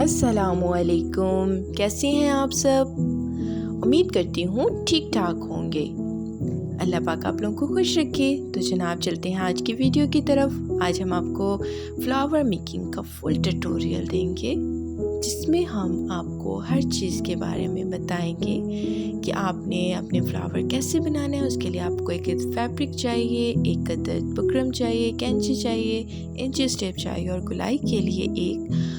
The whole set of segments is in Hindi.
अस्सलामुअलैकुम, कैसे हैं आप सब। उम्मीद करती हूँ ठीक ठाक होंगे। अल्लाह पाक आप लोगों को खुश रखे। तो जनाब चलते हैं आज की वीडियो की तरफ। आज हम आपको फ्लावर मेकिंग का फुल ट्यूटोरियल देंगे, जिसमें हम आपको हर चीज़ के बारे में बताएंगे कि आपने अपने फ्लावर कैसे बनाने हैं। उसके लिए आपको एक फैब्रिक चाहिए, एक अदद बुकरम चाहिए, कैंची चाहिए, इंची टेप चाहिए और गुलाई के लिए एक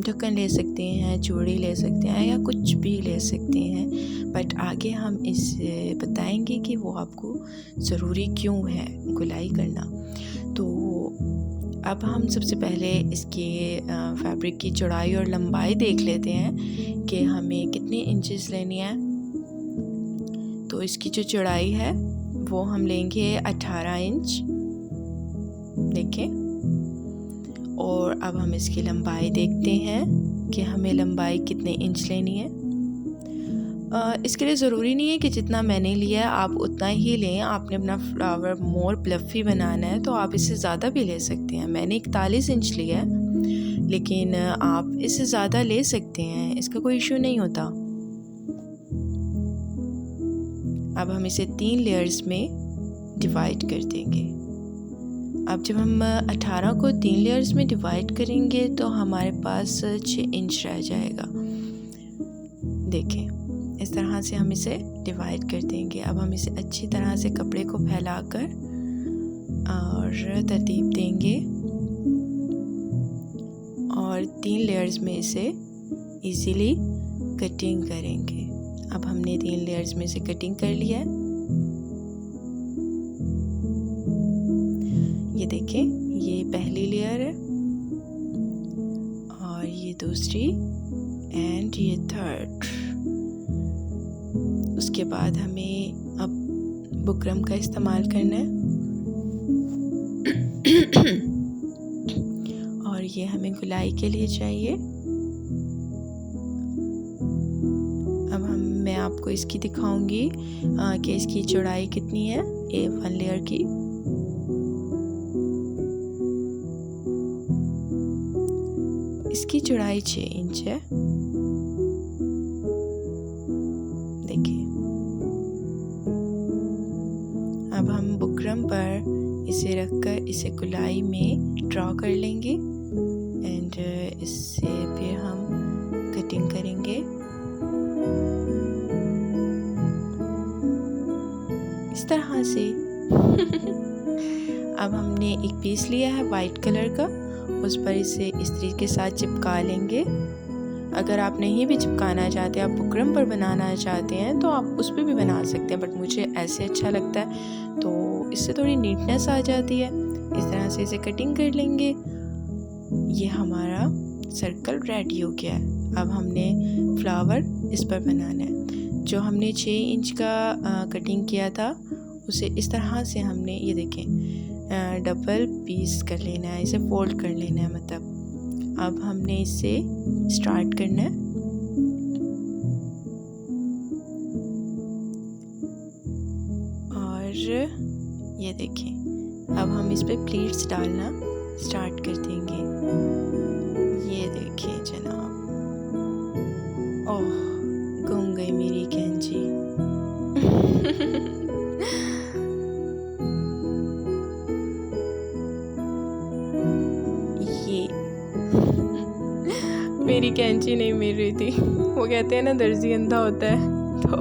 ढक्कन ले सकते हैं, चूड़ी ले सकते हैं या कुछ भी ले सकते हैं। बट आगे हम इसे बताएंगे कि वो आपको ज़रूरी क्यों है गुलाई करना। तो अब हम सबसे पहले इसके फैब्रिक की चौड़ाई और लंबाई देख लेते हैं कि हमें कितने इंचेस लेनी है। तो इसकी जो चौड़ाई है वो हम लेंगे 18 इंच, देखें। और अब हम इसकी लंबाई देखते हैं कि हमें लंबाई कितने इंच लेनी है। इसके लिए ज़रूरी नहीं है कि जितना मैंने लिया है आप उतना ही लें। आपने अपना फ्लावर मोर प्लफ़ी बनाना है तो आप इससे ज़्यादा भी ले सकते हैं। मैंने 41 इंच लिया है, लेकिन आप इससे ज़्यादा ले सकते हैं, इसका कोई इशू नहीं होता। अब हम इसे 3 लेयर्स में डिवाइड कर देंगे। अब जब हम 18 को 3 लेयर्स में डिवाइड करेंगे तो हमारे पास 6 इंच रह जाएगा। देखें, इस तरह से हम इसे डिवाइड कर देंगे। अब हम इसे अच्छी तरह से कपड़े को फैलाकर और तरतीब देंगे और 3 लेयर्स में इसे इजीली कटिंग करेंगे। अब हमने 3 लेयर्स में से कटिंग कर लिया है। ये देखें, ये पहली लेयर है और ये दूसरी एंड ये थर्ड। उसके बाद हमें अब बुकरम का इस्तेमाल करना है और ये हमें गुलाई के लिए चाहिए। अब मैं आपको इसकी दिखाऊंगी कि इसकी चौड़ाई कितनी है। ये 1 लेयर की इसकी चौड़ाई 6 इंच है। देखिए, अब हम बुकरम पर इसे रखकर इसे गुलाई में ड्रॉ कर लेंगे एंड इससे फिर हम कटिंग करेंगे इस तरह से। अब हमने एक पीस लिया है वाइट कलर का, उस पर इसे इस तरीके के साथ चिपका लेंगे। अगर आप नहीं भी चिपकाना चाहते, आप बुकरम पर बनाना चाहते हैं तो आप उस पर भी बना सकते हैं, बट मुझे ऐसे अच्छा लगता है तो इससे थोड़ी नीटनेस आ जाती है। इस तरह से इसे कटिंग कर लेंगे। ये हमारा सर्कल रेडी हो गया है। अब हमने फ्लावर इस पर बनाना है। जो हमने 6 इंच का कटिंग किया था उसे इस तरह से हमने, ये देखें, डबल पीस कर लेना है, इसे फोल्ड कर लेना है मतलब। अब हमने इसे स्टार्ट करना है और ये देखें, अब हम इस पे प्लीट्स डालना स्टार्ट कर देंगे। ये देखें जनाब, ओह गुम गई मेरी कैंची। मेरी कैंची नहीं मिल रही थी। वो कहते हैं ना, दर्जी अंधा होता है, तो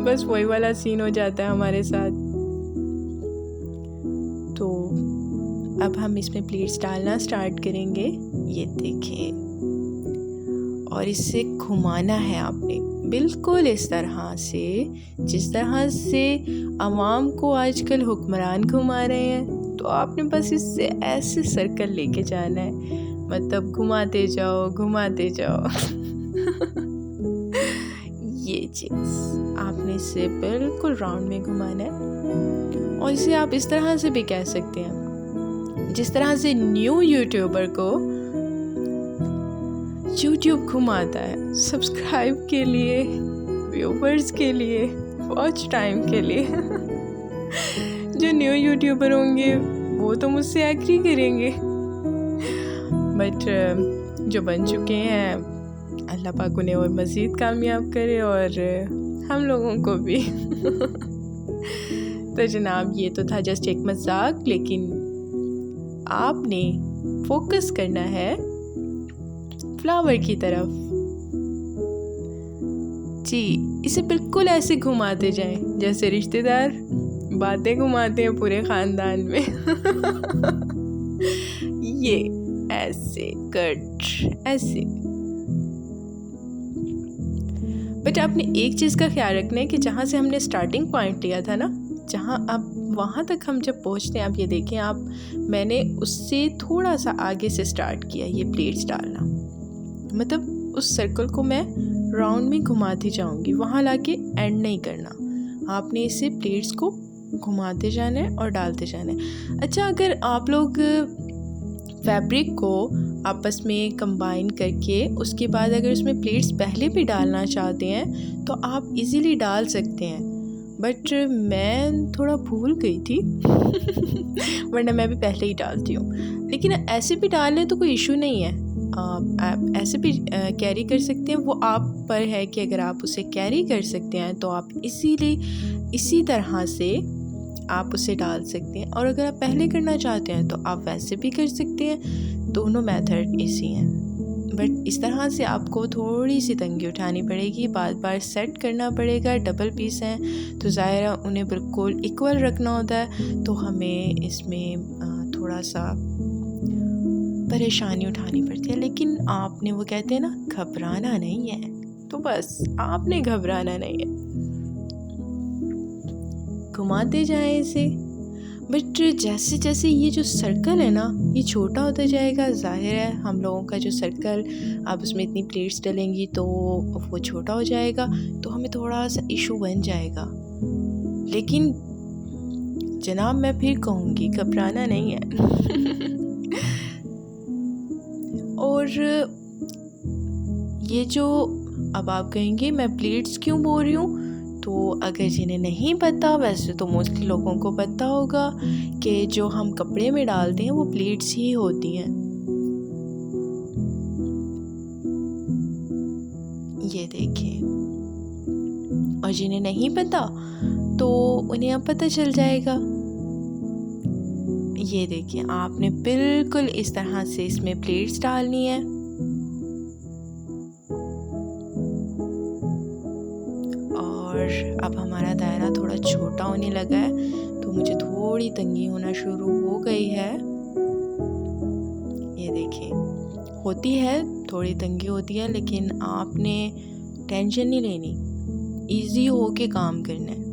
बस वही वाला सीन हो जाता है हमारे साथ। तो अब हम इसमें प्लीट्स डालना स्टार्ट करेंगे। ये देखें, और इसे घुमाना है आपने बिल्कुल इस तरह से, जिस तरह से अवाम को आजकल हुक्मरान घुमा रहे हैं। तो आपने बस इससे ऐसे सर्कल लेके जाना है, मतलब घुमाते जाओ घुमाते जाओ। ये चीज़ आपने इसे बिल्कुल राउंड में घुमाना है। और इसे आप इस तरह से भी कह सकते हैं, जिस तरह से न्यू यूट्यूबर को यूट्यूब घुमाता है सब्सक्राइब के लिए, व्यूवर्स के लिए, वॉच टाइम के लिए। जो न्यू यूट्यूबर होंगे वो तो मुझसे एग्री करेंगे, बट जो बन चुके हैं, अल्लाह पाक उन्हें और मज़ीद कामयाब करे और हम लोगों को भी। तो जनाब ये तो था जस्ट एक मजाक, लेकिन आपने फोकस करना है फ्लावर की तरफ। जी, इसे बिल्कुल ऐसे घुमाते जाएं जैसे रिश्तेदार बातें घुमाते हैं पूरे ख़ानदान में। ये ऐसे कट ऐसे। बट आपने एक चीज़ का ख्याल रखना है कि जहाँ से हमने स्टार्टिंग पॉइंट लिया था ना, जहाँ अब वहाँ तक हम जब पहुँचते हैं, आप ये देखें, आप मैंने उससे थोड़ा सा आगे से स्टार्ट किया ये प्लेट्स डालना। मतलब उस सर्कल को मैं राउंड में घुमाती जाऊंगी, वहाँ लाके एंड नहीं करना। आपने इसे प्लेट्स को घुमाते जाना है और डालते जाना है। अच्छा, अगर आप लोग फैब्रिक को आपस में कंबाइन करके उसके बाद अगर उसमें प्लेट्स पहले भी डालना चाहते हैं तो आप इजीली डाल सकते हैं, बट मैं थोड़ा भूल गई थी। वरना मैं भी पहले ही डालती हूँ। लेकिन ऐसे भी डालने तो कोई इशू नहीं है, आप ऐसे भी कैरी कर सकते हैं। वो आप पर है कि अगर आप उसे कैरी कर सकते हैं तो आप इसीलिए इसी तरह से आप उसे डाल सकते हैं, और अगर आप पहले करना चाहते हैं तो आप वैसे भी कर सकते हैं। दोनों मेथड इजी हैं, बट इस तरह से आपको थोड़ी सी तंगी उठानी पड़ेगी, बार बार सेट करना पड़ेगा। डबल पीस हैं तो ज़ाहिर उन्हें बिल्कुल इक्वल रखना होता है, तो हमें इसमें थोड़ा सा परेशानी उठानी पड़ती है। लेकिन आपने, वो कहते हैं ना, घबराना नहीं है, तो बस आपने घबराना नहीं है। घुमाते जाएं इसे, बट जैसे जैसे ये जो सर्कल है ना ये छोटा होता जाएगा, जाहिर है हम लोगों का जो सर्कल, आप उसमें इतनी प्लेट्स डलेंगी तो वो छोटा हो जाएगा, तो हमें थोड़ा सा इशू बन जाएगा। लेकिन जनाब मैं फिर कहूँगी घबराना नहीं है। और ये जो, अब आप कहेंगे मैं प्लेट्स क्यों बोल रही हूँ, तो अगर जिन्हें नहीं पता, वैसे तो मोस्टली लोगों को पता होगा कि जो हम कपड़े में डालते हैं वो प्लेट्स ही होती हैं। ये देखें, और जिन्हें नहीं पता तो उन्हें अब पता चल जाएगा। ये देखें, आपने बिल्कुल इस तरह से इसमें प्लेट्स डालनी है, और अब हमारा दायरा थोड़ा छोटा होने लगा है, तो मुझे थोड़ी तंगी होना शुरू हो गई है। ये देखिए, होती है थोड़ी तंगी होती है, लेकिन आपने टेंशन नहीं लेनी, इजी हो के काम करना है।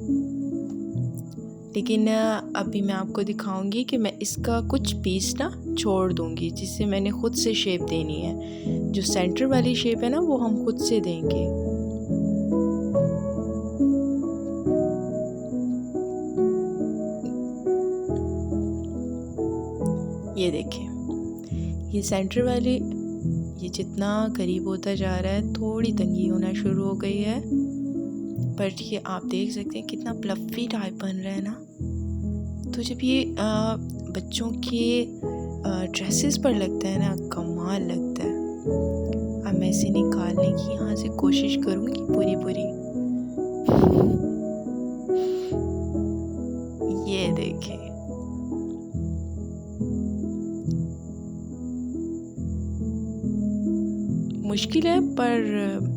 लेकिन अभी मैं आपको दिखाऊंगी कि मैं इसका कुछ पीस ना छोड़ दूंगी, जिससे मैंने खुद से शेप देनी है। जो सेंटर वाली शेप है ना वो हम खुद से देंगे। ये देखें, ये सेंटर वाली, ये जितना करीब होता जा रहा है थोड़ी तंगी होना शुरू हो गई है, बट ये आप देख सकते हैं कितना प्लफी टाइप बन रहा है ना। तो जब ये बच्चों के ड्रेसेस पर लगता है ना, कमाल लगता है। अब मैं इसे निकालने की यहाँ से कोशिश करूँगी पूरी पूरी। ये देखें, मुश्किल है पर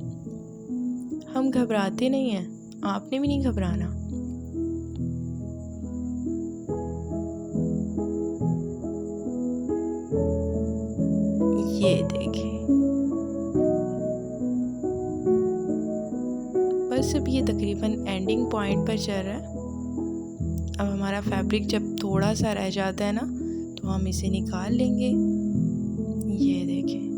हम घबराते नहीं हैं, आपने भी नहीं घबराना। ये देखें, बस अब ये तकरीबन एंडिंग पॉइंट पर चल रहा है। अब हमारा फैब्रिक जब थोड़ा सा रह जाता है ना तो हम इसे निकाल लेंगे। ये देखें,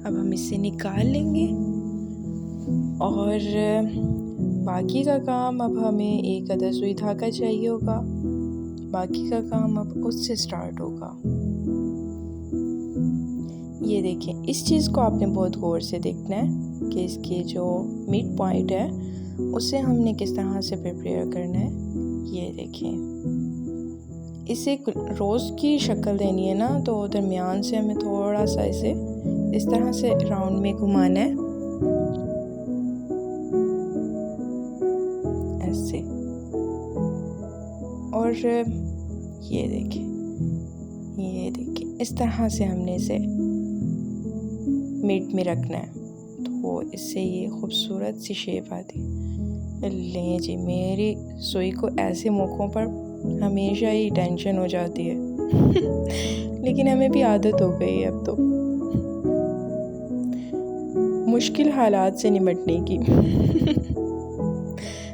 अब हम इसे निकाल लेंगे, और बाकी का काम, अब हमें एक अदर सुई धागा चाहिए होगा, बाकी का काम अब उससे स्टार्ट होगा। ये देखें, इस चीज़ को आपने बहुत गौर से देखना है कि इसके जो मिड पॉइंट है उसे हमने किस तरह से प्रिपेयर करना है ये देखें। इसे रोज़ की शक्ल देनी है ना, तो दरमियान से हमें थोड़ा सा इसे इस तरह से राउंड में घुमाना है, ऐसे। और ये देखें इस तरह से हमने इसे मिड में रखना है, तो इससे ये खूबसूरत सी शेप आती है। लें जी, मेरी सुई को ऐसे मौक़ों पर हमेशा ही टेंशन हो जाती है लेकिन हमें भी आदत हो गई है अब तो मुश्किल हालात से निपटने की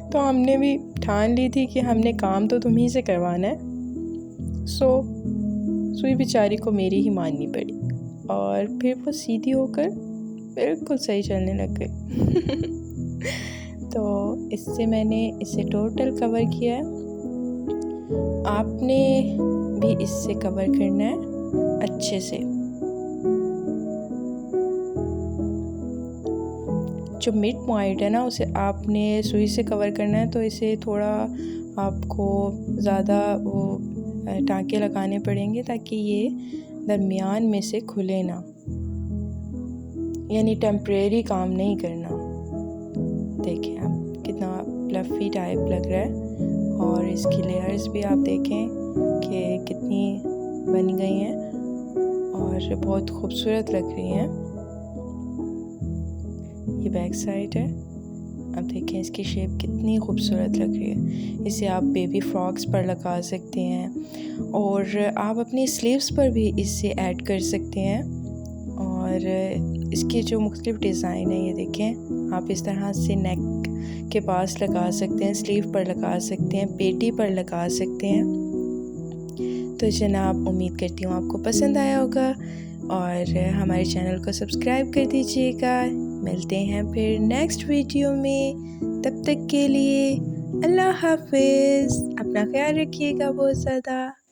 तो हमने भी ठान ली थी कि हमने काम तो तुम्हीं से करवाना है। सुई बेचारी को मेरी ही माननी पड़ी और फिर वो सीधी होकर बिल्कुल सही चलने लग गई तो इससे मैंने इसे टोटल कवर किया है। आपने भी इससे कवर करना है अच्छे से। जो मिड पॉइंट है ना, उसे आपने सुई से कवर करना है, तो इसे थोड़ा आपको ज़्यादा वो टाँके लगाने पड़ेंगे ताकि ये दरमियान में से खुले ना, यानी टेम्परेरी काम नहीं करना। देखिए आप कितना फ्लफ़ी टाइप लग रहा है और इसकी लेयर्स भी आप देखें कि कितनी बन गई हैं और बहुत खूबसूरत लग रही हैं। ये बैक साइड है, अब देखें इसकी शेप कितनी खूबसूरत लग रही है। इसे आप बेबी फ्रॉक्स पर लगा सकते हैं और आप अपनी स्लीव्स पर भी इसे ऐड कर सकते हैं। और इसके जो मुख्तलिफ़ डिज़ाइन है, ये देखें आप इस तरह से नेक के पास लगा सकते हैं, स्लीव पर लगा सकते हैं, पेटी पर लगा सकते हैं। तो जनाब, उम्मीद करती हूँ आपको पसंद आया होगा और हमारे चैनल को सब्सक्राइब कर दीजिएगा। मिलते हैं फिर नेक्स्ट वीडियो में, तब तक के लिए अल्लाह हाफ़िज़। अपना ख्याल रखिएगा बहुत ज़्यादा।